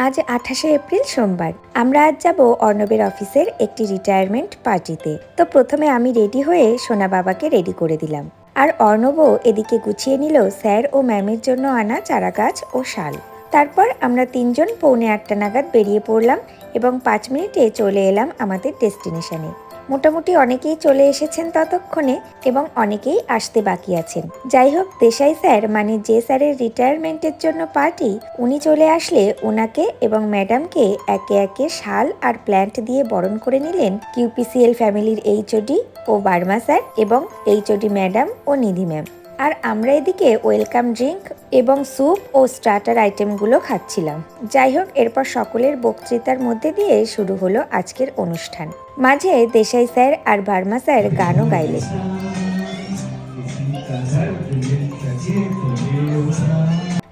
আজ 28শে এপ্রিল সোমবার। আমরা আজ যাব অর্ণবের অফিসের একটি রিটায়ারমেন্ট পার্টিতে। তো প্রথমে আমি রেডি হয়ে সোনা বাবাকে রেডি করে দিলাম, আর অর্ণবও এদিকে গুছিয়ে নিল স্যার ও ম্যামের জন্য আনা চারাগাছ ও শাল। তারপর আমরা তিনজন 7:45 নাগাদ বেরিয়ে পড়লাম এবং 5 মিনিটে চলে এলাম আমাদের ডেস্টিনেশনে। মোটামুটি অনেকেই চলে এসেছেন ততক্ষণে এবং অনেকেই আসতে বাকি আছেন। যাই হোক, দেশাই স্যার মানে যে স্যারের রিটায়ারমেন্টের জন্য পার্টি, উনি চলে আসলে ওনাকে এবং ম্যাডামকে একে একে শাল আর প্ল্যান্ট দিয়ে বরণ করে নিলেন কিউপিসিএল ফ্যামিলির এইচওডি ও বার্মা স্যার এবং এইচওডি ম্যাডাম ও নিধি ম্যাম। আর আমরা এদিকে ওয়েলকাম ড্রিঙ্ক এবং স্যুপ ও স্টার্টার আইটেমগুলো খাচ্ছিলাম। যাই হোক, এরপর সকলের বক্তৃতার মধ্যে দিয়ে শুরু হলো আজকের অনুষ্ঠান। মাঝে দেশাই স্যার আর বার্মা স্যার গানও গাইলেন।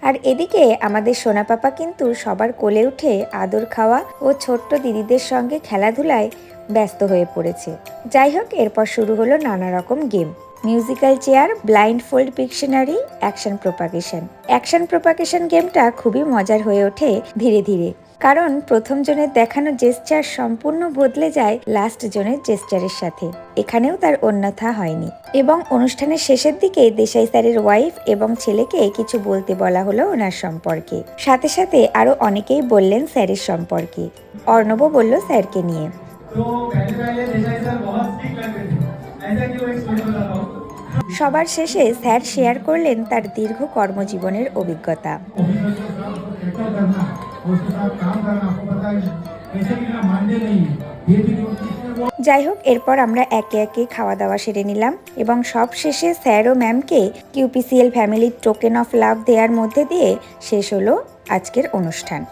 আর এদিকে আমাদের সোনা পাপা কিন্তু সবার কোলে উঠে আদর খাওয়া ও ছোট্ট দিদিদের সঙ্গে খেলাধুলায় ব্যস্ত হয়ে পড়েছে। যাই হোক, এরপর শুরু হলো নানা রকম game. Musical chair, blind fold Pictionary, action propagation গেমটা খুবই মজার হয়ে ওঠে ধীরে ধীরে, কারণ প্রথম জনের দেখানো জেস্চার সম্পূর্ণ বদলে যায় লাস্ট জনের জেস্চারের সাথে। এখানেও তার অন্যথা হয়নি। এবং অনুষ্ঠানের শেষের দিকে দেশাই স্যারের ওয়াইফ এবং ছেলেকে কিছু বলতে বলা হলো ওনার সম্পর্কে। সাথে সাথে আরো অনেকেই বললেন স্যারের সম্পর্কে। অর্ণবও বলল স্যারকে নিয়ে। সবার শেষে স্যার শেয়ার করলেন তার দীর্ঘ কর্মজীবনের অভিজ্ঞতা। যাই হোক, এরপর আমরা একে একে খাওয়া দাওয়া সেরে নিলাম এবং সব শেষে স্যার ও ম্যামকে কিউপিসিএল ফ্যামিলির টোকেন অফ লাভ দেওয়ার মধ্যে দিয়ে শেষ হলো আজকের অনুষ্ঠান।